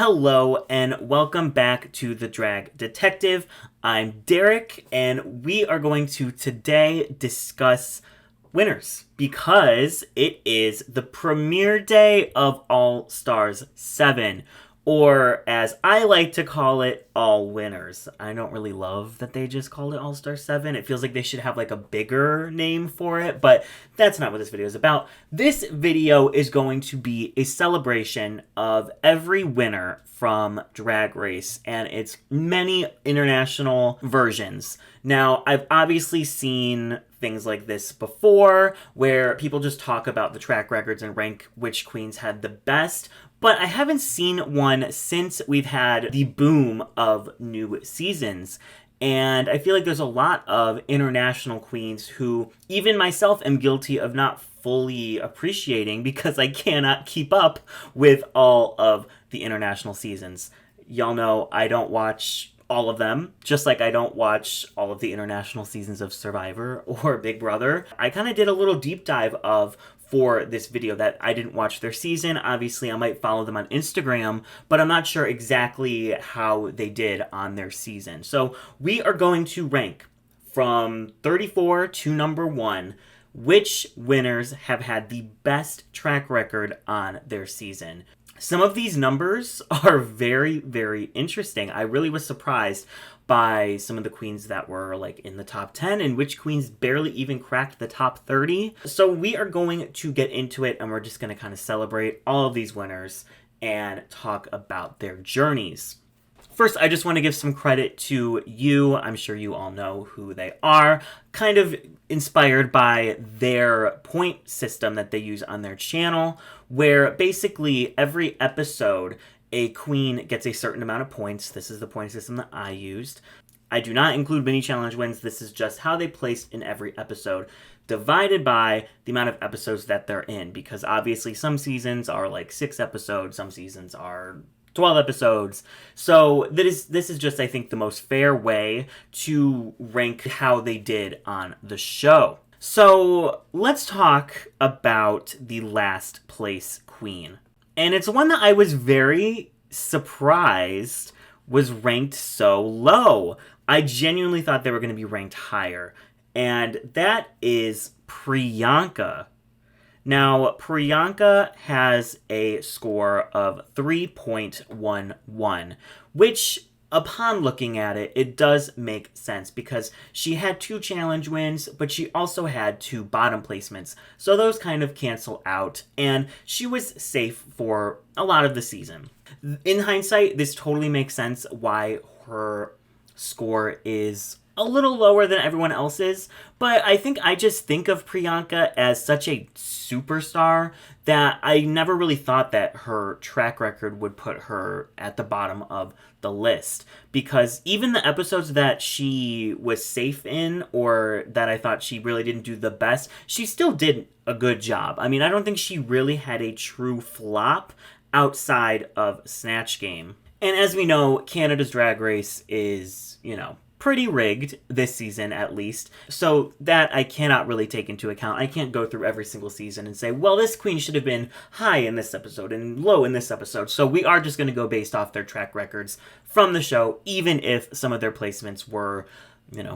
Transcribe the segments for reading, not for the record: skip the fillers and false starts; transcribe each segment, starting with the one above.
Hello and welcome back to The Drag Detective. I'm Derek and we are going to today discuss winners because it is the premiere day of All Stars 7, or as I like to call it, All Winners. I don't really love that they just called it All Stars 7. It feels like they should have like a bigger name for it, but that's not what this video is about. This video is going to be a celebration of every winner from Drag Race and its many international versions. Now, I've obviously seen things like this before where people just talk about the track records and rank which queens had the best, but I haven't seen one since we've had the boom of new seasons. And I feel like there's a lot of international queens who, even myself, am guilty of not fully appreciating because I cannot keep up with all of the international seasons. Y'all know I don't watch all of them, just like I don't watch all of the international seasons of Survivor or Big Brother. I kind of did a little deep dive for this video that I didn't watch their season. Obviously, I might follow them on Instagram, but I'm not sure exactly how they did on their season. So we are going to rank from 34 to number 1 which winners have had the best track record on their season. Some of these numbers are very, very interesting. I really was surprised by some of the queens that were like in the top 10 and which queens barely even cracked the top 30. So we are going to get into it and we're just going to kind of celebrate all of these winners and talk about their journeys. First, I just want to give some credit to you. I'm sure you all know who they are. Kind of inspired by their point system that they use on their channel, where basically every episode, a queen gets a certain amount of points. This is the point system that I used. I do not include mini challenge wins. This is just how they placed in every episode, divided by the amount of episodes that they're in, because obviously some seasons are like 6 episodes, some seasons are 12 episodes. So this is just, I think, the most fair way to rank how they did on the show. So let's talk about the last place queen. And it's one that I was very surprised was ranked so low. I genuinely thought they were going to be ranked higher. And that is Priyanka. Now, Priyanka has a score of 3.11, which, upon looking at it, it does make sense because she had 2 challenge wins, but she also had 2 bottom placements. So those kind of cancel out, and she was safe for a lot of the season. In hindsight, this totally makes sense why her score is a little lower than everyone else's, but I think I just think of Priyanka as such a superstar that I never really thought that her track record would put her at the bottom of the list, because even the episodes that she was safe in or that I thought she really didn't do the best, she still did a good job. I mean, I don't think she really had a true flop outside of Snatch Game. And as we know, Canada's Drag Race is, pretty rigged this season at least, so that I cannot really take into account. I can't go through every single season and say, well, this queen should have been high in this episode and low in this episode. So we are just going to go based off their track records from the show, even if some of their placements were,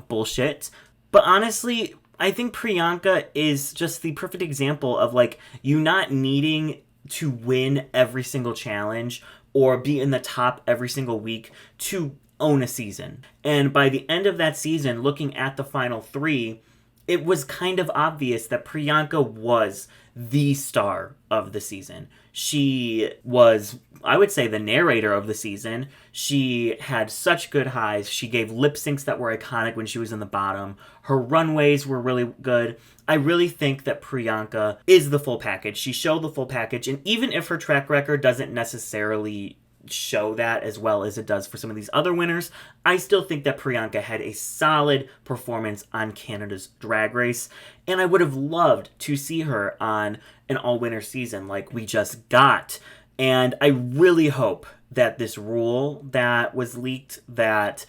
bullshit. But honestly, I think Priyanka is just the perfect example of like you not needing to win every single challenge or be in the top every single week to own a season. And by the end of that season, looking at the final 3, it was kind of obvious that Priyanka was the star of the season. She was, I would say, the narrator of the season. She had such good highs. She gave lip syncs that were iconic when she was in the bottom. Her runways were really good. I really think that Priyanka is the full package. She showed the full package, and even if her track record doesn't necessarily show that as well as it does for some of these other winners, I still think that Priyanka had a solid performance on Canada's Drag Race, and I would have loved to see her on an all-winner season like we just got. And I really hope that this rule that was leaked, that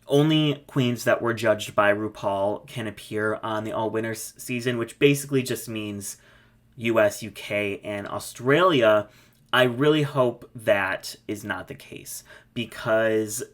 only queens that were judged by RuPaul can appear on the all-winners season, which basically just means US, UK, and Australia, I really hope that is not the case, because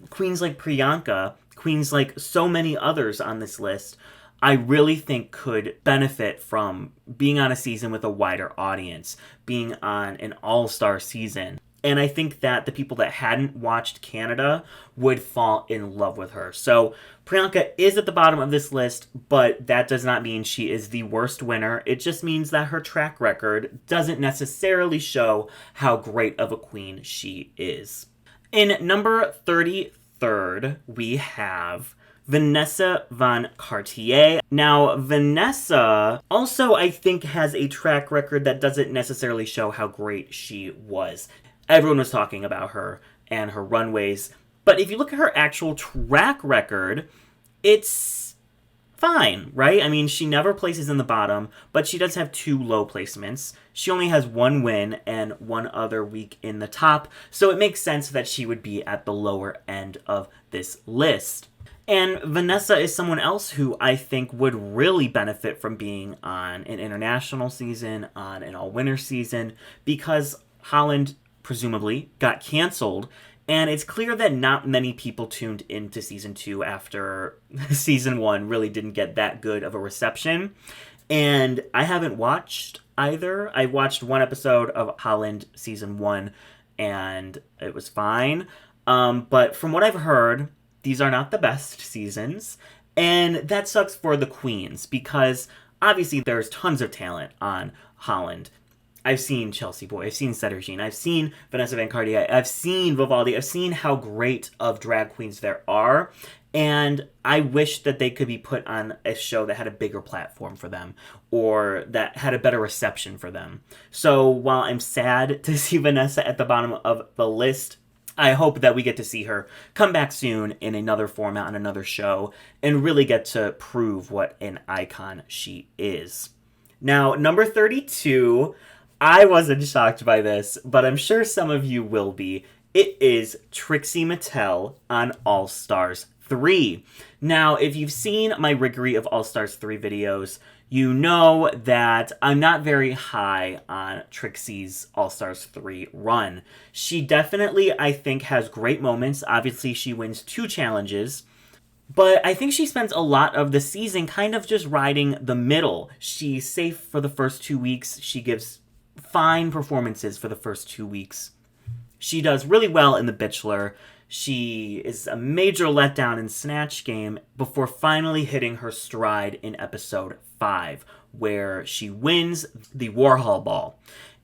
queens like Priyanka, queens like so many others on this list, I really think could benefit from being on a season with a wider audience, being on an all-star season. And I think that the people that hadn't watched Canada would fall in love with her. So Priyanka is at the bottom of this list, but that does not mean she is the worst winner. It just means that her track record doesn't necessarily show how great of a queen she is. In number 33rd, we have Vanessa van Cartier. Now, Vanessa also, I think, has a track record that doesn't necessarily show how great she was. Everyone was talking about her and her runways. But if you look at her actual track record, it's fine, right? I mean, she never places in the bottom, but she does have 2 low placements. She only has 1 win and 1 other week in the top, so it makes sense that she would be at the lower end of this list. And Vanessa is someone else who I think would really benefit from being on an international season, on an all-winner season, because Holland presumably got canceled, and it's clear that not many people tuned into season 2 after season 1 really didn't get that good of a reception. And I haven't watched either. I watched 1 episode of Holland season 1, and it was fine. But from what I've heard, these are not the best seasons, and that sucks for the queens, because obviously there's tons of talent on Holland. I've seen Chelsea Boy, I've seen Sedergine, I've seen Vanessa van Cartier, I've seen Vivaldi, I've seen how great of drag queens there are, and I wish that they could be put on a show that had a bigger platform for them, or that had a better reception for them. So while I'm sad to see Vanessa at the bottom of the list, I hope that we get to see her come back soon in another format on another show and really get to prove what an icon she is. Now, number 32... I wasn't shocked by this, but I'm sure some of you will be. It is Trixie Mattel on All Stars 3. Now, if you've seen my riggery of All Stars 3 videos, you know that I'm not very high on Trixie's All Stars 3 run. She definitely, I think, has great moments. Obviously, she wins 2 challenges. But I think she spends a lot of the season kind of just riding the middle. She's safe for the first 2 weeks. She gives fine performances for the first 2 weeks. She does really well in The Bachelor. She is a major letdown in Snatch Game before finally hitting her stride in episode 5, where she wins the Warhol Ball.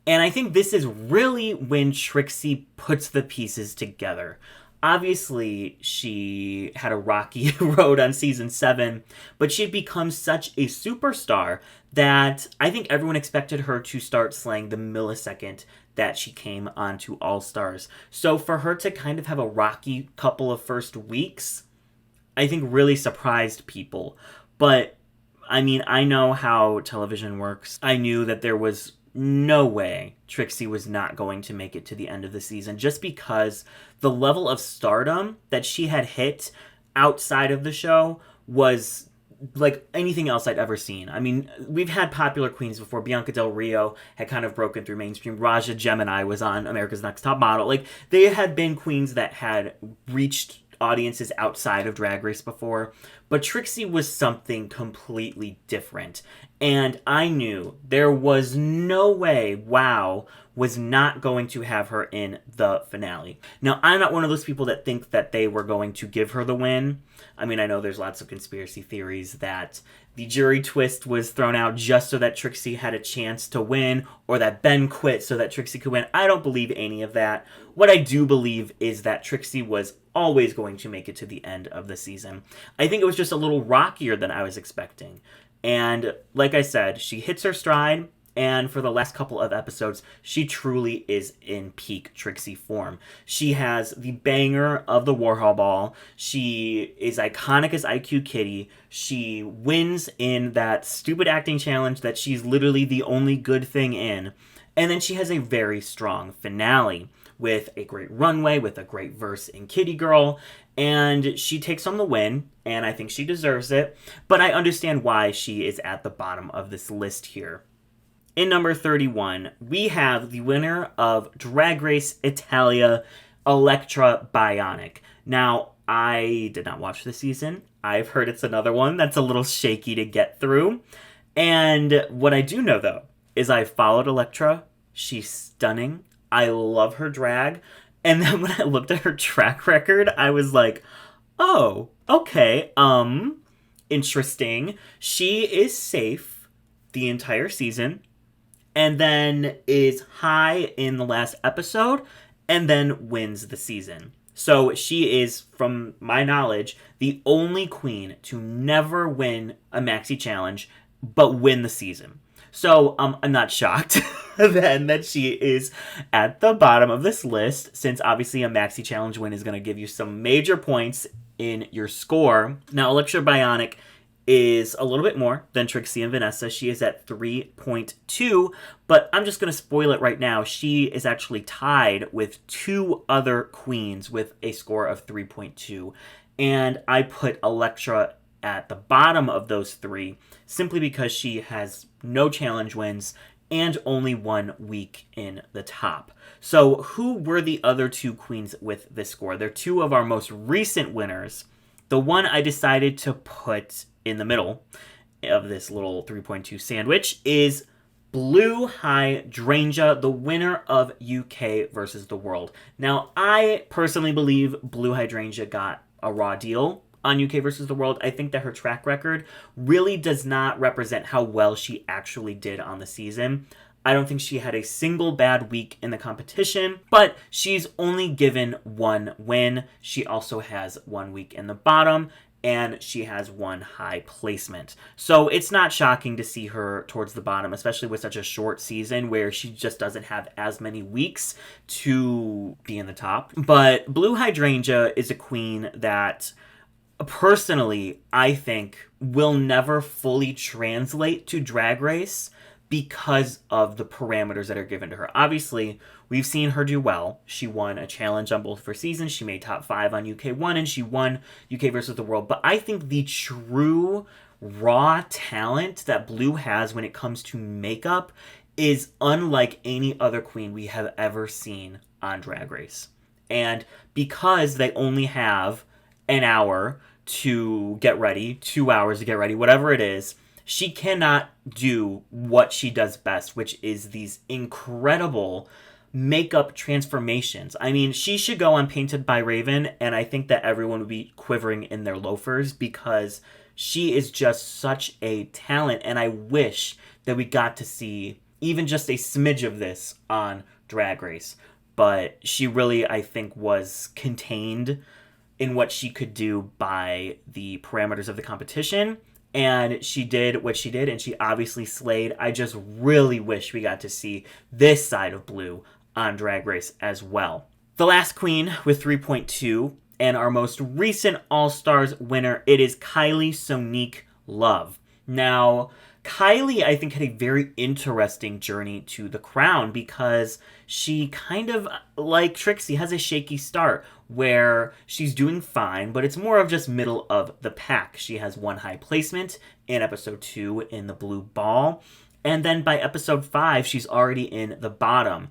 And I think this is really when Trixie puts the pieces together. Obviously, she had a rocky road on season 7, but she had become such a superstar that I think everyone expected her to start slaying the millisecond that she came onto All Stars. So for her to kind of have a rocky couple of first weeks, I think really surprised people. But, I mean, I know how television works. I knew that there was no way Trixie was not going to make it to the end of the season, just because the level of stardom that she had hit outside of the show was like anything else I'd ever seen. I mean, we've had popular queens before. Bianca Del Rio had kind of broken through mainstream. Raja Gemini was on America's Next Top Model. Like, they had been queens that had reached audiences outside of Drag Race before, but Trixie was something completely different. And I knew there was no way WOW was not going to have her in the finale. Now, I'm not one of those people that think that they were going to give her the win. I mean, I know there's lots of conspiracy theories that the jury twist was thrown out just so that Trixie had a chance to win, or that Ben quit so that Trixie could win. I don't believe any of that. What I do believe is that Trixie was always going to make it to the end of the season. I think it was just a little rockier than I was expecting. And like I said, she hits her stride, and for the last couple of episodes, she truly is in peak Trixie form. She has the banger of the Warhol Ball. She is iconic as IQ Kitty. She wins in that stupid acting challenge that she's literally the only good thing in. And then she has a very strong finale with a great runway, with a great verse in Kitty Girl, and she takes home the win, and I think she deserves it, but I understand why she is at the bottom of this list here. in number 31, we have the winner of Drag Race Italia, ELECKTRA BIONIC. Now, I did not watch the season. I've heard it's another one that's a little shaky to get through. And what I do know, though, is I followed ELECKTRA. She's stunning. I love her drag. And then when I looked at her track record, I was like, oh, okay, interesting. She is safe the entire season, and then is high in the last episode, and then wins the season. So she is, from my knowledge, the only queen to never win a maxi challenge, but win the season. So I'm not shocked then that she is at the bottom of this list, since obviously a maxi challenge win is going to give you some major points in your score. Now, ELECKTRA BIONIC is a little bit more than TRIXIE and VANESSA. She is at 3.2, but I'm just going to spoil it right now. She is actually tied with 2 other queens with a score of 3.2, and I put ELECKTRA at the bottom of those 3 simply because she has no challenge wins and only 1 week in the top. So who were the other 2 queens with this score? They're 2 of our most recent winners. The one I decided to put in the middle of this little 3.2 sandwich is Blue Hydrangea, the winner of UK versus the World. Now, I personally believe Blue Hydrangea got a raw deal on UK versus the World. I think that her track record really does not represent how well she actually did on the season. I don't think she had a single bad week in the competition, but she's only given 1 win. She also has 1 week in the bottom, and she has 1 high placement. So it's not shocking to see her towards the bottom, especially with such a short season where she just doesn't have as many weeks to be in the top. But Blue Hydrangea is a queen that personally, I think, will never fully translate to Drag Race because of the parameters that are given to her. Obviously, we've seen her do well. She won a challenge on both of her seasons. She made top 5 on UK1, and she won UK versus the World. But I think the true raw talent that Blue has when it comes to makeup is unlike any other queen we have ever seen on Drag Race. And because they only have an hour to get ready, 2 hours to get ready, whatever it is, she cannot do what she does best, which is these incredible makeup transformations. I mean, she should go on Painted by Raven, and I think that everyone would be quivering in their loafers because she is just such a talent, and I wish that we got to see even just a smidge of this on Drag Race. But she really, I think, was contained in what she could do by the parameters of the competition. And she did what she did, and she obviously slayed. I just really wish we got to see this side of Blue on Drag Race as well. The last queen with 3.2, and our most recent All-Stars winner, it is KYLIE Sonique Love. Now, KYLIE, I think, had a very interesting journey to the crown because she kind of, like Trixie, has a shaky start where she's doing fine, but it's more of just middle of the pack. She has 1 high placement in episode 2 in the blue ball, and then by episode 5, she's already in the bottom.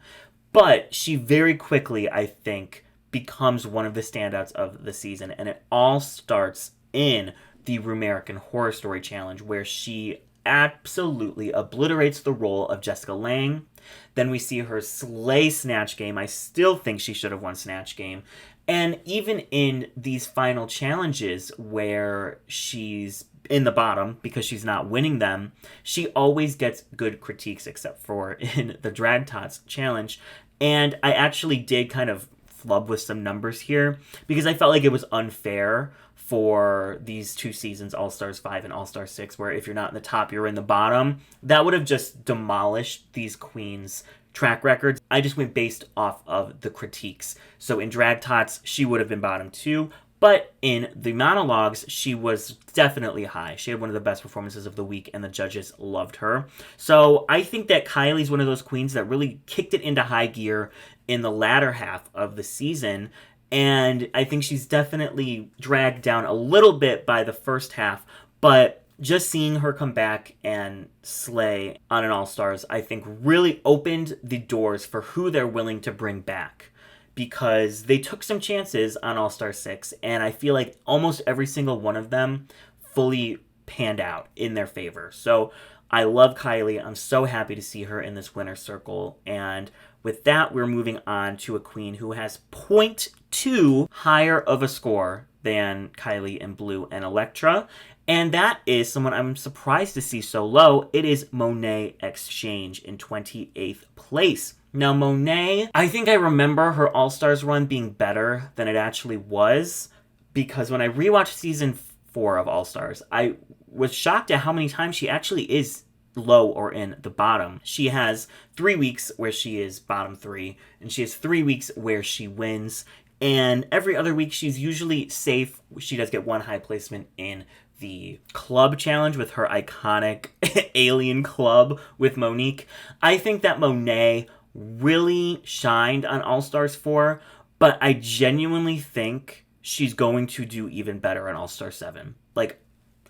But she very quickly, I think, becomes one of the standouts of the season, and it all starts in the Rumerican Horror Story Challenge, where she absolutely obliterates the role of Jessica Lange. Then we see her slay Snatch Game. I still think she should have won Snatch Game. And even in these final challenges where she's in the bottom because she's not winning them, she always gets good critiques, except for in the Drag Tots challenge. And I actually did kind of flub with some numbers here because I felt like it was unfair for these 2 seasons, All-Stars 5 and All-Stars 6, where if you're not in the top, you're in the bottom. That would have just demolished these queens' track records. I just went based off of the critiques. So in Drag Tots, she would have been bottom 2, but in the monologues, she was definitely high. She had one of the best performances of the week, and the judges loved her. So I think that KYLIE's one of those queens that really kicked it into high gear in the latter half of the season, and I think she's definitely dragged down a little bit by the first half, but just seeing her come back and slay on an All-Stars, I think really opened the doors for who they're willing to bring back. Because they took some chances on All-Star 6, and I feel like almost every single one of them fully panned out in their favor. So I love KYLIE. I'm so happy to see her in this winner's circle. And with that, we're moving on to a queen who has zero point 0.2 higher of a score than KYLIE and Blue and ELECKTRA. And that is someone I'm surprised to see so low. It is MONET Exchange in 28th place. Now, MONET, I think I remember her All-Stars run being better than it actually was, because when I rewatched season 4 of All-Stars, I was shocked at how many times she actually is low or in the bottom. She has 3 weeks where she is bottom 3, and she has 3 weeks where she wins, and every other week she's usually safe. She does get one high placement in the club challenge with her iconic alien club with Monique. I think that MONET really shined on All-Stars 4, but I genuinely think she's going to do even better on All-Star 7. Like,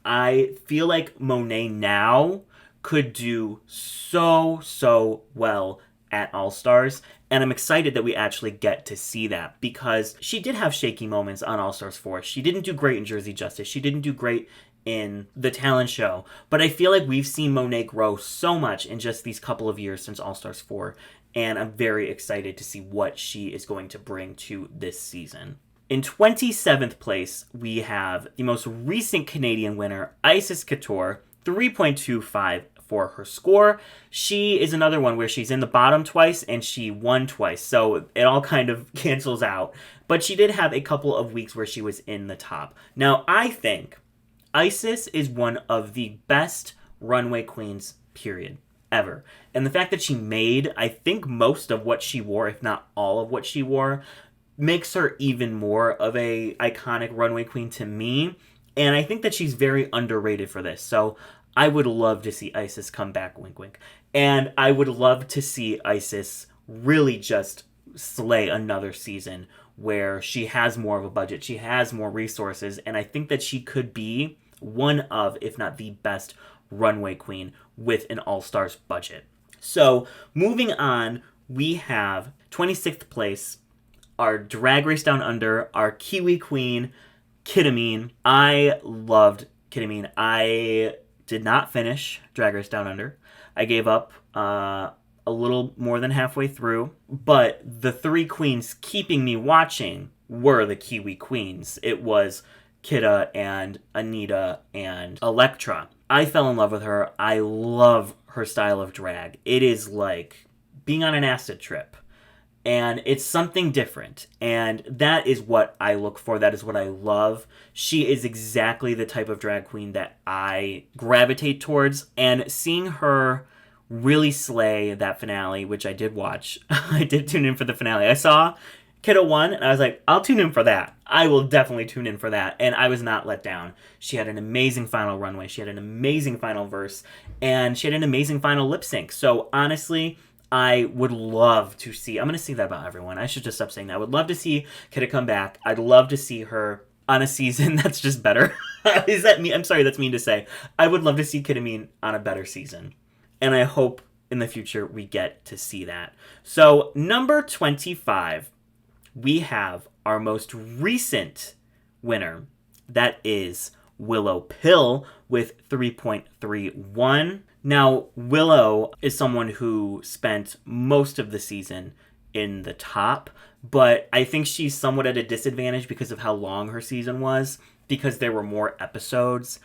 I feel like MONET now could do so well at All-Stars, and I'm excited that we actually get to see that, because she did have shaky moments on All-Stars 4. She didn't do great in Jersey Justice. She didn't do great in the talent show, but I feel like we've seen MONET grow so much in just these couple of years since All-Stars 4, and I'm very excited to see what she is going to bring to this season. In 27th place, we have the most recent Canadian winner, Isis Couture, 3.25 for her score. She is another one where she's in the bottom twice and she won twice, so it all kind of cancels out. But she did have a couple of weeks where she was in the top. Now, I think Isis is one of the best runway queens, period, ever. And the fact that she made, I think, most of what she wore, if not all of what she wore, makes her even more of a iconic runway queen to me. And I think that she's very underrated for this. So I would love to see Isis come back, wink wink. And I would love to see Isis really just slay another season where she has more of a budget, she has more resources, and I think that she could be one of, if not the best runway queen with an All-Stars budget. So moving on, we have 26th place, our Drag Race Down Under, our Kiwi queen, Kitamine. I loved Kitamine. I did not finish Drag Race Down Under. I gave up a little more than halfway through, but the three queens keeping me watching were the Kiwi queens. It was Kita and Anita and ELECKTRA. I fell in love with her. I love her style of drag. It is like being on an acid trip. And it's something different. And that is what I look for. That is what I love. She is exactly the type of drag queen that I gravitate towards. And seeing her really slay that finale, which I did watch. I did tune in for the finale. I saw Kiddo won, and I was like, I'll tune in for that. I will definitely tune in for that. And I was not let down. She had an amazing final runway. She had an amazing final verse. And she had an amazing final lip sync. So honestly, I would love to see... I'm going to say that about everyone. I should just stop saying that. I would love to see Kiddo come back. I'd love to see her on a season that's just better. Is that mean? I'm sorry, that's mean to say. I would love to see Kitamine on a better season. And I hope in the future we get to see that. So, number 25, we have our most recent winner. That is Willow Pill with 3.31. Now, Willow is someone who spent most of the season in the top, but I think she's somewhat at a disadvantage because of how long her season was, because there were more episodes.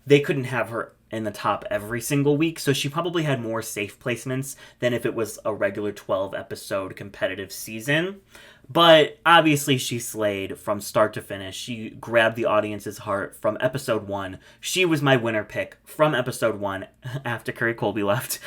They couldn't have her in the top every single week, so she probably had more safe placements than if it was a regular 12-episode competitive season. But obviously she slayed from start to finish. She grabbed the audience's heart from episode 1. She was my winner pick from episode 1 after Curry Colby left.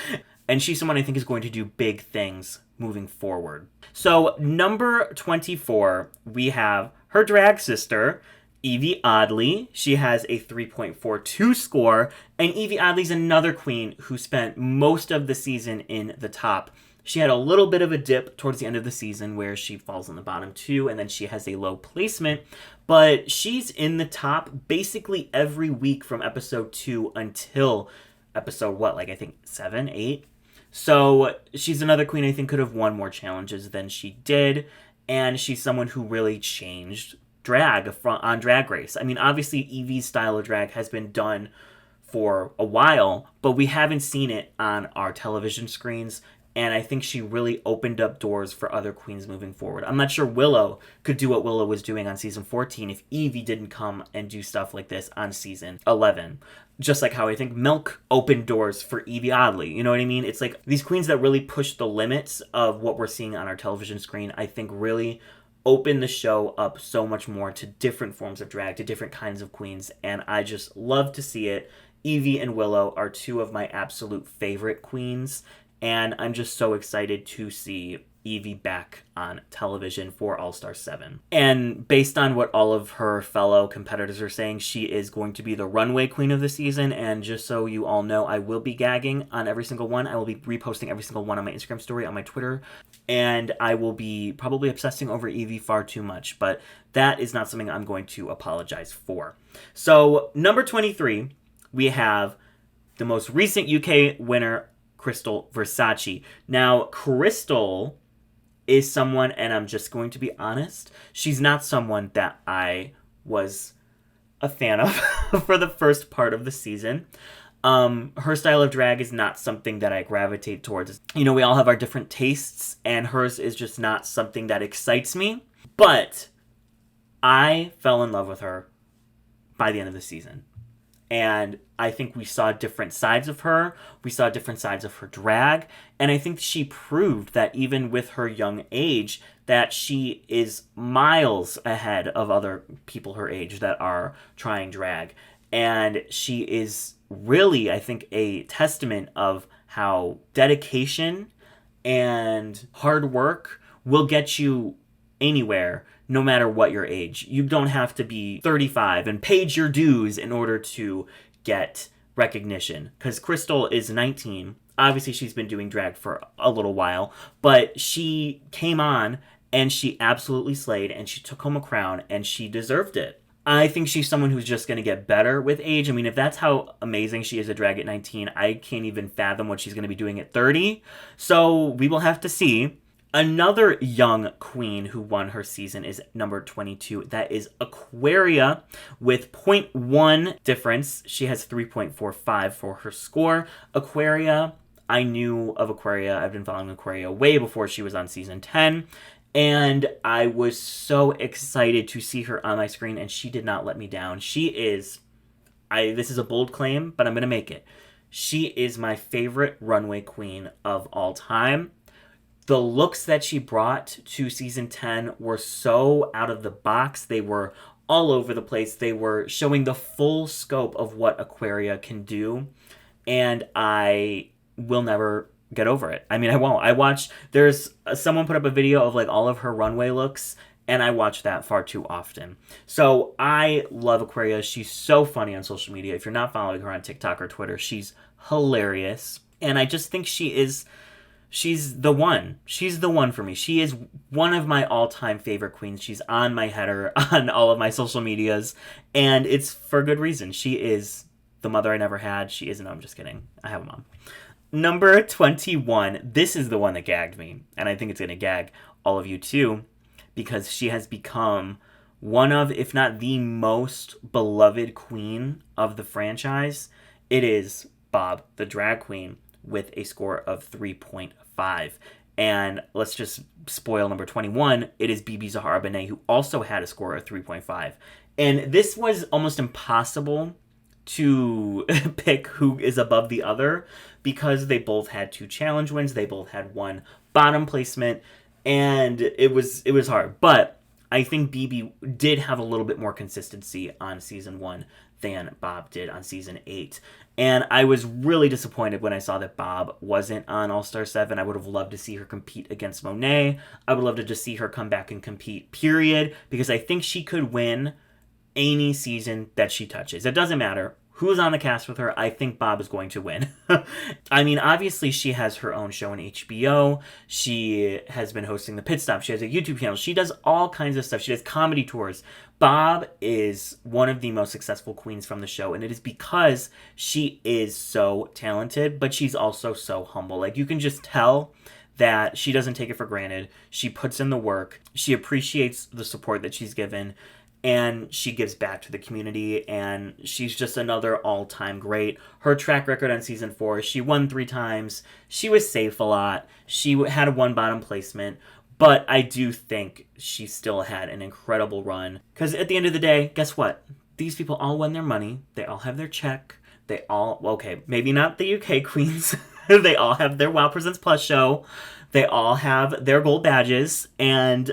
And she's someone I think is going to do big things moving forward. So number 24, we have her drag sister, Yvie Oddly. She has a 3.42 score, and Yvie Oddly's another queen who spent most of the season in the top. She had a little bit of a dip towards the end of the season where she falls on the bottom 2 and then she has a low placement, but she's in the top basically every week from episode 2 until episode, I think 7, 8? So she's another queen I think could have won more challenges than she did, and she's someone who really changed drag on Drag Race. I mean, obviously Yvie's style of drag has been done for a while, but we haven't seen it on our television screens, and I think she really opened up doors for other queens moving forward. I'm not sure Willow could do what Willow was doing on season 14 if Yvie didn't come and do stuff like this on season 11. Just like how I think Milk opened doors for Yvie Oddly. You know what I mean? It's like these queens that really push the limits of what we're seeing on our television screen, I think really open the show up so much more to different forms of drag, to different kinds of queens, and I just love to see it. Yvie and Willow are two of my absolute favorite queens, and I'm just so excited to see Yvie back on television for All-Star 7. And based on what all of her fellow competitors are saying, she is going to be the runway queen of the season, and just so you all know, I will be gagging on every single one. I will be reposting every single one on my Instagram story, on my Twitter, and I will be probably obsessing over Yvie far too much, but that is not something I'm going to apologize for. So, number 23, we have the most recent UK winner, Crystal Versace. Now, Crystal is someone, and I'm just going to be honest, she's not someone that I was a fan of for the first part of the season. Her style of drag is not something that I gravitate towards. You know, we all have our different tastes, and hers is just not something that excites me. But I fell in love with her by the end of the season. And I think we saw different sides of her. We saw different sides of her drag. And I think she proved that even with her young age, that she is miles ahead of other people her age that are trying drag. And she is really, I think, a testament of how dedication and hard work will get you anywhere, no matter what your age. You don't have to be 35 and page your dues in order to get recognition. Because Crystal is 19. Obviously, she's been doing drag for a little while, but she came on and she absolutely slayed, and she took home a crown, and she deserved it. I think she's someone who's just going to get better with age. I mean, if that's how amazing she is at drag at 19, I can't even fathom what she's going to be doing at 30. So we will have to see. Another young queen who won her season is number 22. That is Aquaria with 0.1 difference. She has 3.45 for her score. Aquaria, I knew of Aquaria. I've been following Aquaria way before she was on season 10. And I was so excited to see her on my screen, and she did not let me down. She is, this is a bold claim, but I'm going to make it. She is my favorite runway queen of all time. The looks that she brought to season 10 were so out of the box. They were all over the place. They were showing the full scope of what Aquaria can do. And I will never get over it. I mean, I won't. I watched, there's someone put up a video of like all of her runway looks, and I watch that far too often. So I love Aquaria. She's so funny on social media. If you're not following her on TikTok or Twitter, she's hilarious. And I just think she's the one. She's the one for me. She is one of my all-time favorite queens. She's on my header on all of my social medias, and it's for good reason. She is the mother I never had. She is, no, I'm just kidding. I have a mom. Number 21. This is the one that gagged me, and I think it's going to gag all of you too, because she has become one of, if not the most beloved queen of the franchise. It is Bob, the drag queen, with a score of 3.5. And let's just spoil number 21. It is Bibi Zahara Benet, who also had a score of 3.5. And this was almost impossible to pick who is above the other, because they both had 2 challenge wins. They both had 1 bottom placement, and it was hard. But I think Bibi did have a little bit more consistency on season 1 than Bob did on season 8. And I was really disappointed when I saw that Bob wasn't on All-Star 7. I would have loved to see her compete against Monet. I would love to just see her come back and compete, period, because I think she could win any season that she touches. It doesn't matter who's on the cast with her, I think Bob is going to win. I mean, obviously she has her own show on HBO. She has been hosting the Pit Stop. She has a YouTube channel. She does all kinds of stuff. She does comedy tours. Bob is one of the most successful queens from the show, and it is because she is so talented, but she's also so humble. Like, you can just tell that she doesn't take it for granted. She puts in the work. She appreciates the support that she's given, and she gives back to the community, and she's just another all-time great. Her track record on season 4, she won 3 times. She was safe a lot. She had a 1 bottom placement, but I do think she still had an incredible run. Because at the end of the day, guess what? These people all won their money. They all have their check. They all, okay, maybe not the UK queens. They all have their WoW Presents Plus show. They all have their gold badges. And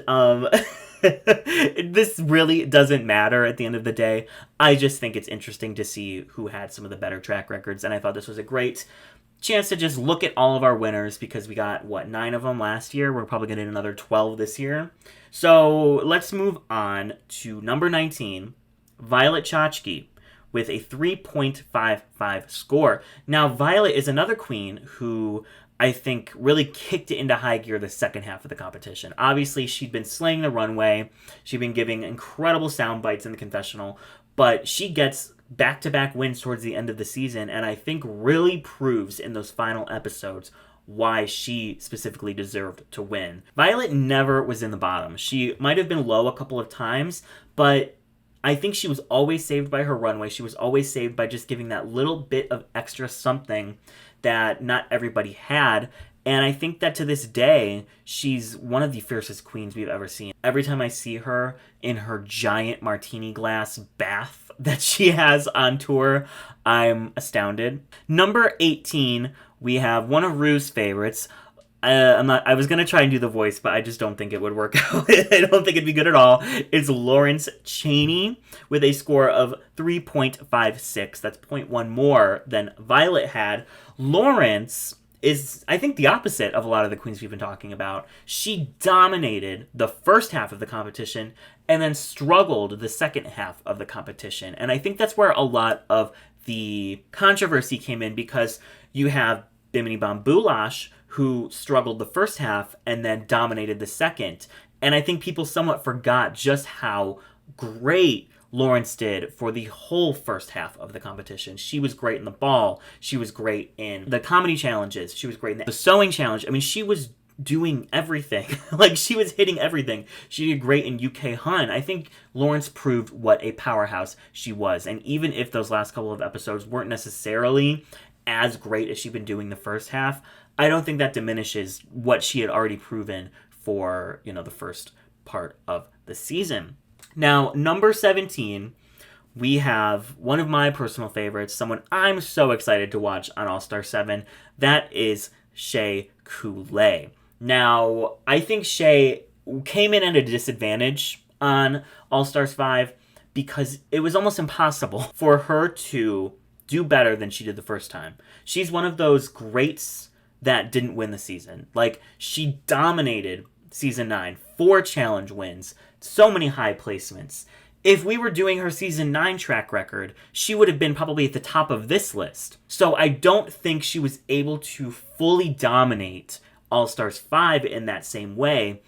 this really doesn't matter at the end of the day. I just think it's interesting to see who had some of the better track records. And I thought this was a great chance to just look at all of our winners, because we got, 9 of them last year. We're probably going to get another 12 this year. So let's move on to number 19, Violet Chachki, with a 3.55 score. Now, Violet is another queen who I think really kicked it into high gear the second half of the competition. Obviously, she'd been slaying the runway. She'd been giving incredible sound bites in the confessional, but she gets back-to-back wins towards the end of the season, and I think really proves in those final episodes why she specifically deserved to win. Violet never was in the bottom. She might have been low a couple of times, but I think she was always saved by her runway. She was always saved by just giving that little bit of extra something that not everybody had. And I think that to this day, she's one of the fiercest queens we've ever seen. Every time I see her in her giant martini glass bath that she has on tour, I'm astounded. Number 18, we have one of Rue's favorites. I was going to try and do the voice, but I just don't think it would work out. I don't think it'd be good at all. It's Lawrence Chaney with a score of 3.56. That's 0.1 more than Violet had. Lawrence is, I think, the opposite of a lot of the queens we've been talking about. She dominated the first half of the competition and then struggled the second half of the competition. And I think that's where a lot of the controversy came in, because you have Bimini Bambulash, who struggled the first half and then dominated the second. And I think people somewhat forgot just how great Lawrence did for the whole first half of the competition. She was great in the ball. She was great in the comedy challenges. She was great in the sewing challenge. I mean, she was doing everything. Like, she was hitting everything. She did great in UK Hun. I think Lawrence proved what a powerhouse she was. And even if those last couple of episodes weren't necessarily as great as she'd been doing the first half, I don't think that diminishes what she had already proven for, the first part of the season. Now, number 17, we have one of my personal favorites, someone I'm so excited to watch on All-Star 7. That is KYLIE. Now, I think SHEA came in at a disadvantage on All-Stars 5 because it was almost impossible for her to do better than she did the first time. She's one of those greats that didn't win the season. Like, she dominated season 9, 4 challenge wins, so many high placements. If we were doing her season 9 track record, she would have been probably at the top of this list. So I don't think she was able to fully dominate All-Stars 5 in that same way,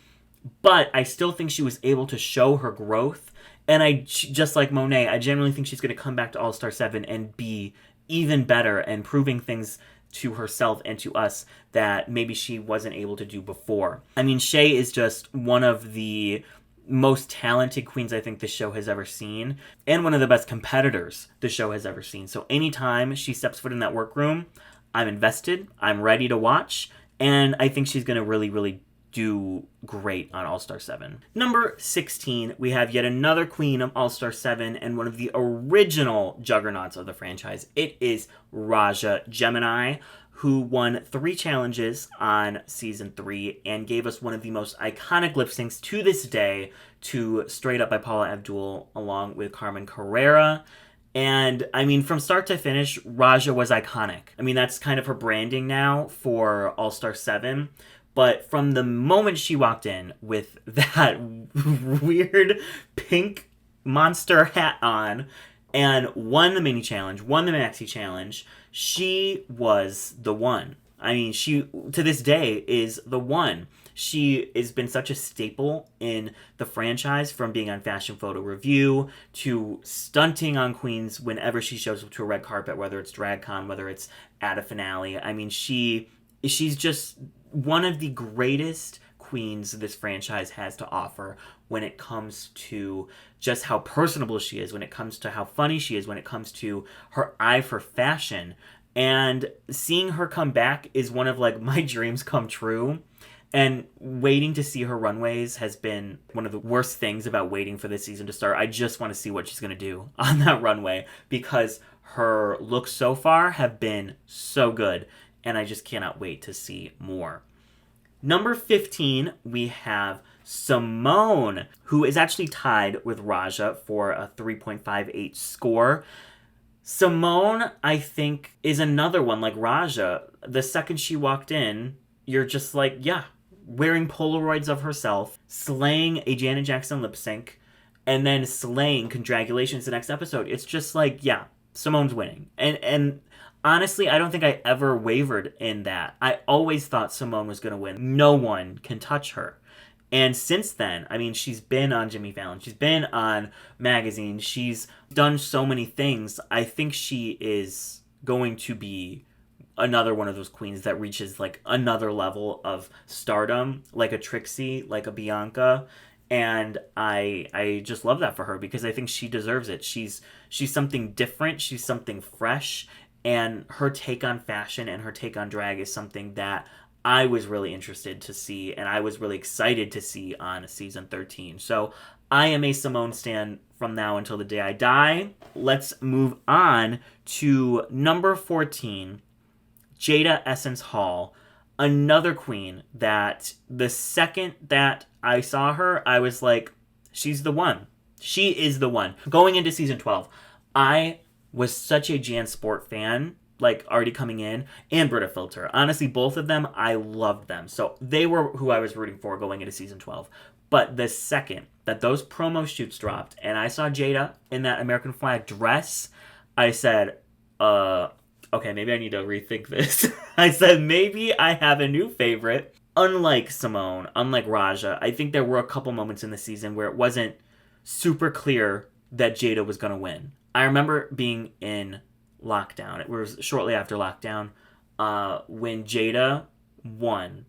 but I still think she was able to show her growth. And just like Monet, I genuinely think she's going to come back to All-Star 7 and be even better and proving things to herself and to us that maybe she wasn't able to do before. I mean, SHEA is just one of the most talented queens I think the show has ever seen, and one of the best competitors the show has ever seen. So anytime she steps foot in that workroom, I'm invested, I'm ready to watch, and I think she's going to really, really do great on All-Star 7. Number 16, we have yet another queen of All-Star 7 and one of the original juggernauts of the franchise. It is Raja Gemini, who won 3 challenges on season 3 and gave us one of the most iconic lip syncs to this day to Straight Up by Paula Abdul along with Carmen Carrera. And I mean, from start to finish, Raja was iconic. I mean, that's kind of her branding now for All-Star 7. But from the moment she walked in with that weird pink monster hat on and won the mini challenge, won the maxi challenge. She was the one. I mean, she, to this day, is the one. She has been such a staple in the franchise, from being on Fashion Photo Review to stunting on queens whenever she shows up to a red carpet, whether it's DragCon, whether it's at a finale. I mean, she's just one of the greatest queens this franchise has to offer when it comes to just how personable she is, when it comes to how funny she is, when it comes to her eye for fashion. And seeing her come back is one of, like, my dreams come true. And waiting to see her runways has been one of the worst things about waiting for this season to start. I just want to see what she's going to do on that runway, because her looks so far have been so good, and I just cannot wait to see more. Number 15, we have Simone, who is actually tied with Raja for a 3.58 score. Simone, I think, is another one like Raja. The second she walked in, you're just like, yeah, wearing Polaroids of herself, slaying a Janet Jackson lip sync, and then slaying Congratulations the next episode. It's just like, yeah, Simone's winning. And honestly, I don't think I ever wavered in that. I always thought Simone was going to win. No one can touch her. And since then, I mean, she's been on Jimmy Fallon. She's been on magazines. She's done so many things. I think she is going to be another one of those queens that reaches, like, another level of stardom, like a Trixie, like a Bianca. And I just love that for her, because I think she deserves it. She's something different. She's something fresh. And her take on fashion and her take on drag is something that I was really interested to see, and I was really excited to see on season 13. So I am a Simone stan from now until the day I die. Let's move on to number 14, Jada Essence Hall. Another queen that the second that I saw her, I was like, she's the one. She is the one. Going into season 12, I was such a Jan Sport fan, like, already coming in, and Brita Filter. Honestly, both of them, I loved them. So they were who I was rooting for going into season 12. But the second that those promo shoots dropped and I saw Jada in that American flag dress, I said, okay, maybe I need to rethink this. I said, maybe I have a new favorite. Unlike Simone, unlike Raja, I think there were a couple moments in the season where it wasn't super clear that Jada was going to win. I remember being in lockdown. It was shortly after lockdown, when Jada won.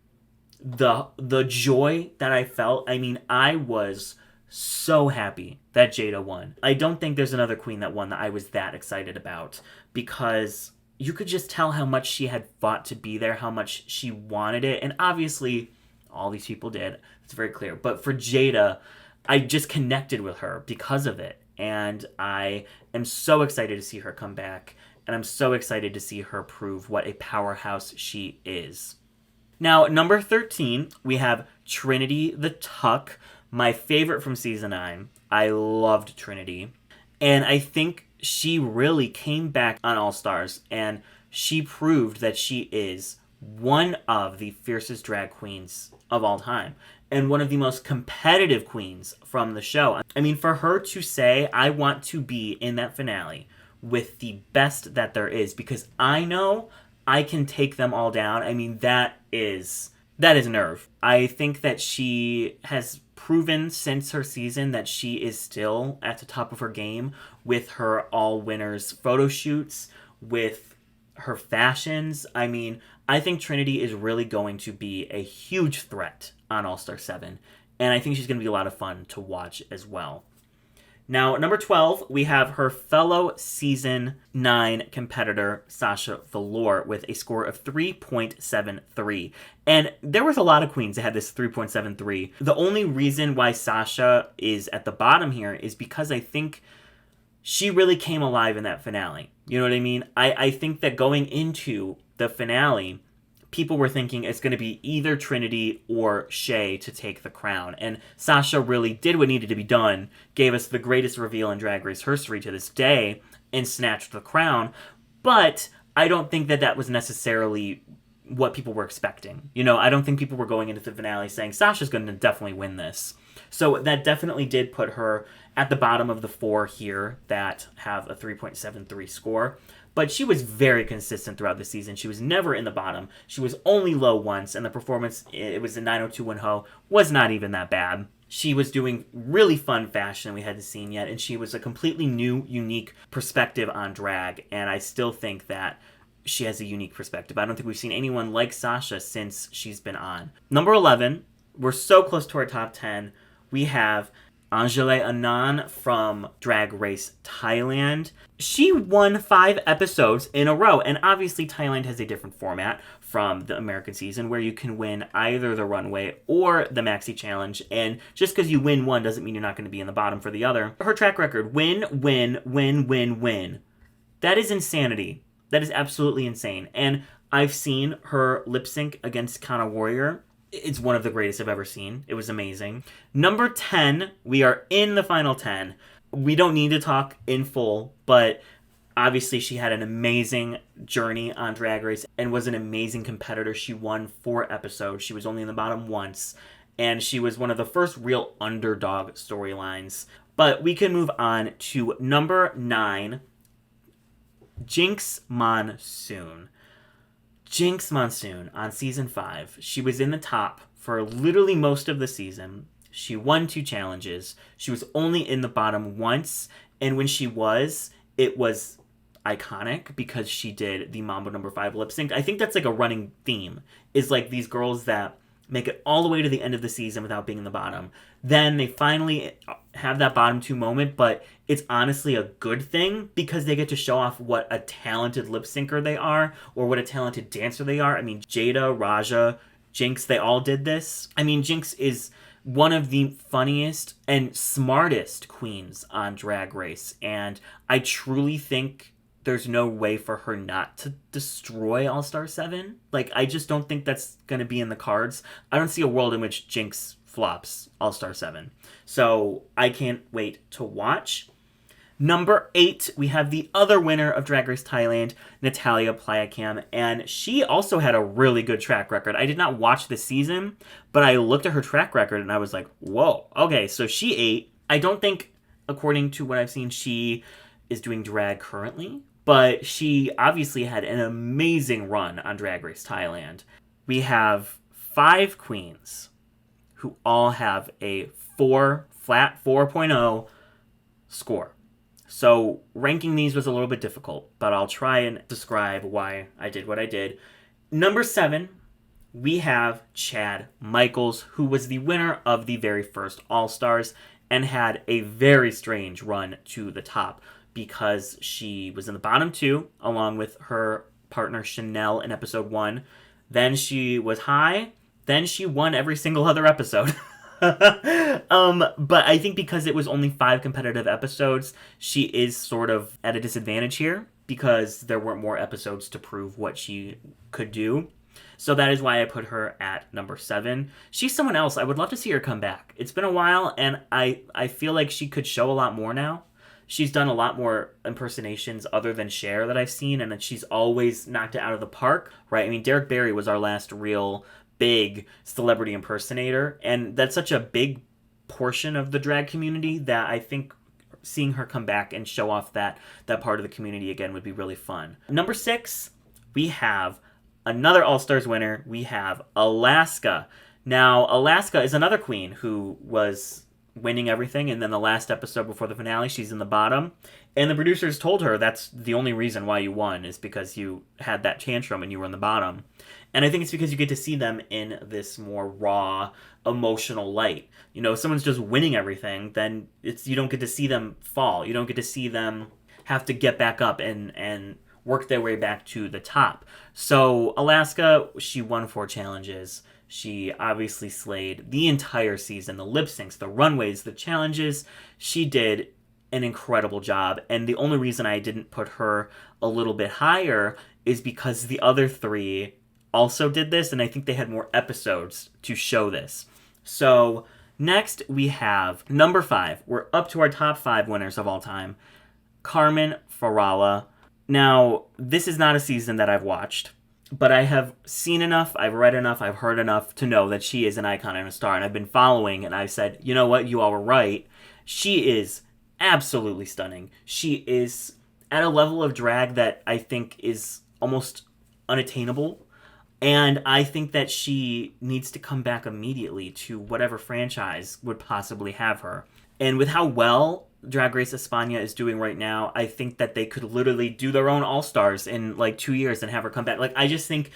The joy that I felt, I mean, I was so happy that Jada won. I don't think there's another queen that won that I was that excited about, because you could just tell how much she had fought to be there, how much she wanted it, and obviously all these people did. It's very clear. But for Jada, I just connected with her because of it. And I am so excited to see her come back. And I'm so excited to see her prove what a powerhouse she is. Now, number 13, we have Trinity the Tuck, my favorite from season 9. I loved Trinity. And I think she really came back on All Stars. And she proved that she is one of the fiercest drag queens of all time, and one of the most competitive queens from the show. I mean, for her to say, I want to be in that finale with the best that there is, because I know I can take them all down. I mean, that is nerve. I think that she has proven since her season that she is still at the top of her game with her all winners photo shoots, with her fashions. I mean, I think Trinity is really going to be a huge threat on All-Star 7, and I think she's going to be a lot of fun to watch as well. Now, number 12, we have her fellow season 9 competitor, Sasha Velour, with a score of 3.73. And there was a lot of queens that had this 3.73. The only reason why Sasha is at the bottom here is because I think she really came alive in that finale. You know what I mean? I think that going into the finale, people were thinking it's going to be either Trinity or SHEA to take the crown. And Sasha really did what needed to be done, gave us the greatest reveal in Drag Race history to this day, and snatched the crown. But I don't think that that was necessarily what people were expecting. You know, I don't think people were going into the finale saying Sasha's going to definitely win this. So that definitely did put her at the bottom of the 4 here that have a 3.73 score. But she was very consistent throughout the season. She was never in the bottom. She was only low once, and the performance, it was a 90210, was not even that bad. She was doing really fun fashion we hadn't seen yet, and she was a completely new, unique perspective on drag, and I still think that she has a unique perspective. I don't think we've seen anyone like Sasha since she's been on. Number 11, we're so close to our top 10. We have Angele Anand from Drag Race Thailand. She won 5 episodes in a row, and obviously Thailand has a different format from the American season where you can win either the runway or the maxi challenge, and just because you win one doesn't mean you're not going to be in the bottom for the other. Her track record, win, win, win, win, win. That is insanity. That is absolutely insane. And I've seen her lip sync against Kana Warrior. It's one of the greatest I've ever seen. It was amazing. Number 10, we are in the final 10. We don't need to talk in full, but obviously she had an amazing journey on Drag Race and was an amazing competitor. She won 4 episodes. She was only in the bottom once, and she was one of the first real underdog storylines. But we can move on to number 9, Jinx Monsoon. Jinx Monsoon on season 5. She was in the top for literally most of the season. She won 2 challenges. She was only in the bottom once, and when she was, it was iconic because she did the Mambo number 5 lip sync. I think that's like a running theme, is like these girls that make it all the way to the end of the season without being in the bottom. Then they finally have that bottom 2 moment, but it's honestly a good thing because they get to show off what a talented lip syncer they are or what a talented dancer they are. I mean, Jada, Raja, Jinx, they all did this. I mean, Jinx is one of the funniest and smartest queens on Drag Race, and I truly think there's no way for her not to destroy All-Star 7. Like, I just don't think that's going to be in the cards. I don't see a world in which Jinx flops All-Star 7. So I can't wait to watch. Number 8, we have the other winner of Drag Race Thailand, Natalia Playacam, and she also had a really good track record. I did not watch this season, but I looked at her track record and I was like, whoa, okay, so she ate. I don't think, according to what I've seen, she is doing drag currently, but she obviously had an amazing run on Drag Race Thailand. We have 5 queens who all have a flat 4.0 score. So ranking these was a little bit difficult, but I'll try and describe why I did what I did. Number 7, we have Chad Michaels, who was the winner of the very first All-Stars and had a very strange run to the top because she was in the bottom 2 along with her partner Chanel in episode 1. Then she was high. Then she won every single other episode. But I think because it was only 5 competitive episodes, she is sort of at a disadvantage here because there weren't more episodes to prove what she could do. So that is why I put her at number 7. She's someone else. I would love to see her come back. It's been a while, and I feel like she could show a lot more now. She's done a lot more impersonations other than Cher that I've seen, and that she's always knocked it out of the park, right? I mean, Derek Barry was our last real big celebrity impersonator, and that's such a big portion of the drag community that I think seeing her come back and show off that part of the community again would be really fun. Number 6, we have another All-Stars winner. We have Alaska. Now, Alaska is another queen who was winning everything, and then the last episode before the finale, she's in the bottom. And the producers told her that's the only reason why you won is because you had that tantrum and you were in the bottom. And I think it's because you get to see them in this more raw, emotional light. You know, if someone's just winning everything, then you don't get to see them fall. You don't get to see them have to get back up and work their way back to the top. So Alaska, she won 4 challenges. She obviously slayed the entire season. The lip syncs, the runways, the challenges. She did an incredible job. And the only reason I didn't put her a little bit higher is because the other 3 also did this, and I think they had more episodes to show this. So next we have number 5. We're up to our top 5 winners of all time. Carmen Farala. Now, this is not a season that I've watched, but I have seen enough, I've read enough, I've heard enough to know that she is an icon and a star, and I've been following, and I've said, you know what, you all were right. She is absolutely stunning. She is at a level of drag that I think is almost unattainable. And I think that she needs to come back immediately to whatever franchise would possibly have her. And with how well Drag Race España is doing right now, I think that they could literally do their own All-Stars in like 2 years and have her come back. Like, I just think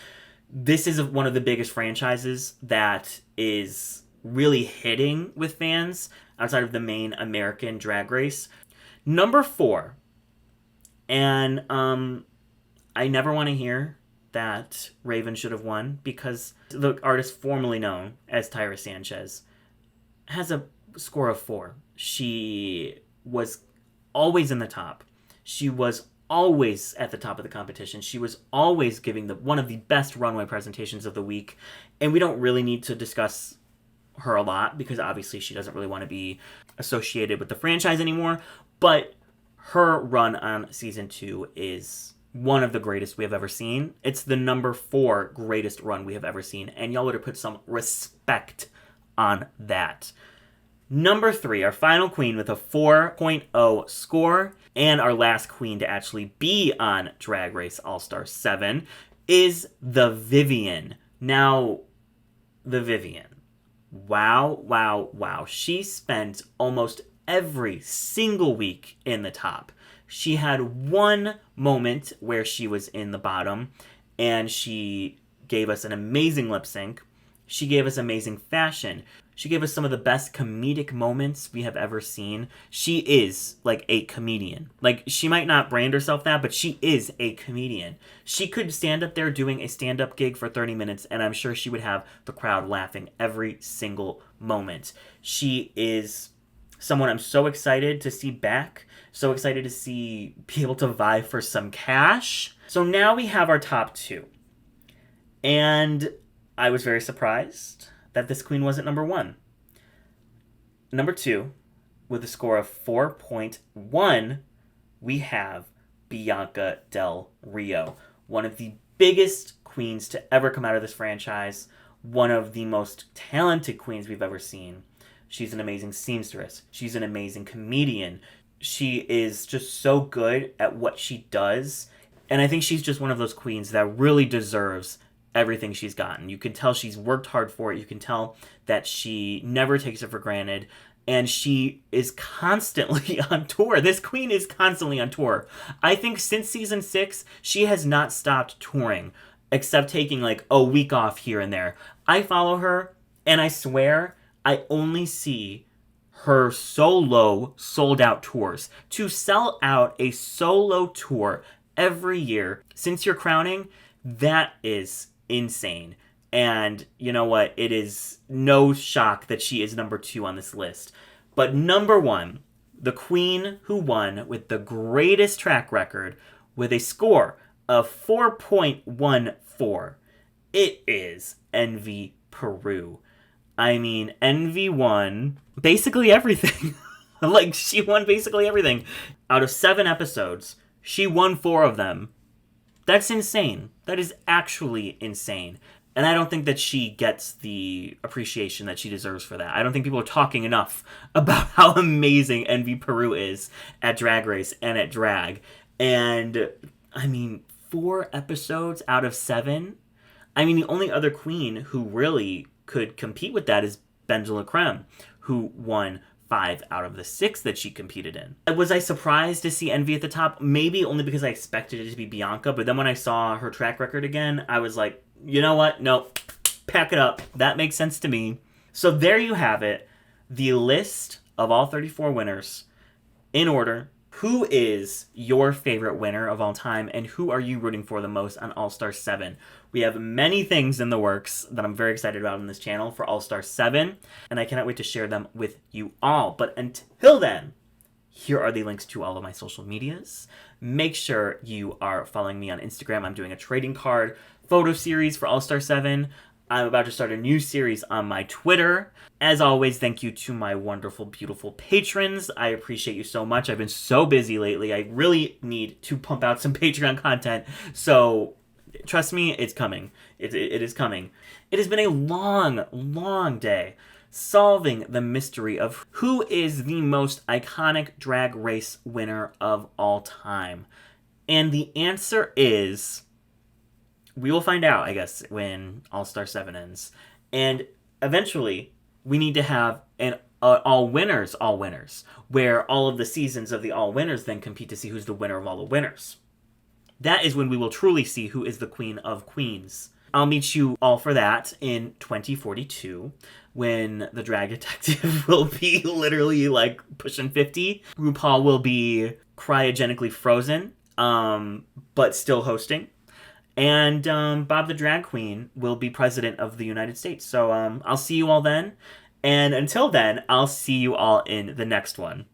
this is one of the biggest franchises that is really hitting with fans outside of the main American Drag Race. Number 4. And I never want to hear that Raven should have won, because the artist formerly known as Tyra Sanchez has a score of 4. She was always in the top. She was always at the top of the competition. She was always giving one of the best runway presentations of the week. And we don't really need to discuss her a lot, because obviously she doesn't really want to be associated with the franchise anymore. But her run on season 2 is one of the greatest we have ever seen. It's the number 4 greatest run we have ever seen, and y'all better put some respect on that. Number 3, our final queen with a 4.0 score, and our last queen to actually be on Drag Race All-Star 7 is the Vivienne. Now, the Vivienne. Wow, wow, wow. She spent almost every single week in the top. She had one moment where she was in the bottom, and she gave us an amazing lip sync. She gave us amazing fashion. She gave us some of the best comedic moments we have ever seen. She is like a comedian. Like, she might not brand herself that, but she is a comedian. She could stand up there doing a stand-up gig for 30 minutes, and I'm sure she would have the crowd laughing every single moment. She is someone I'm so excited to see back. So excited to be able to vie for some cash. So now we have our top 2. And I was very surprised that this queen wasn't number 1. Number 2, with a score of 4.1, we have Bianca Del Rio. One of the biggest queens to ever come out of this franchise. One of the most talented queens we've ever seen. She's an amazing seamstress. She's an amazing comedian. She is just so good at what she does. And I think she's just one of those queens that really deserves everything she's gotten. You can tell she's worked hard for it. You can tell that she never takes it for granted. And she is constantly on tour. This queen is constantly on tour. I think since season 6, she has not stopped touring, except taking like a week off here and there. I follow her, and I swear I only see her solo sold-out tours. To sell out a solo tour every year since your crowning, that is insane. And you know what? It is no shock that she is number 2 on this list. But number 1, the queen who won with the greatest track record with a score of 4.14, it is Envy Peru. I mean, Envy won basically everything. Like, she won basically everything. Out of 7 episodes, she won 4 of them. That's insane. That is actually insane. And I don't think that she gets the appreciation that she deserves for that. I don't think people are talking enough about how amazing Envy Peru is at Drag Race and at drag. And, I mean, 4 episodes out of 7? I mean, the only other queen who really could compete with that is Benjela Creme, who won 5 out of the 6 that she competed in. Was I surprised to see Envy at the top? Maybe only because I expected it to be Bianca, but then when I saw her track record again, I was like, you know what? No, pack it up. That makes sense to me. So there you have it. The list of all 34 winners in order. Who is your favorite winner of all time, and who are you rooting for the most on All-Star 7? We have many things in the works that I'm very excited about on this channel for All-Star 7, and I cannot wait to share them with you all. But until then, here are the links to all of my social medias. Make sure you are following me on Instagram. I'm doing a trading card photo series for All-Star 7. I'm about to start a new series on my Twitter. As always, thank you to my wonderful, beautiful patrons. I appreciate you so much. I've been so busy lately. I really need to pump out some Patreon content. So trust me, it's coming. It is coming. It has been a long, long day. solving the mystery of who is the most iconic drag race winner of all time. And the answer is, we will find out, I guess, when All-Star 7 ends. And eventually, we need to have an all winners, where all of the seasons of the all winners then compete to see who's the winner of all the winners. That is when we will truly see who is the queen of queens. I'll meet you all for that in 2042, when the Drag Detective will be literally like pushing 50. RuPaul will be cryogenically frozen, but still hosting. And Bob the Drag Queen will be president of the United States. So I'll see you all then. And until then, I'll see you all in the next one.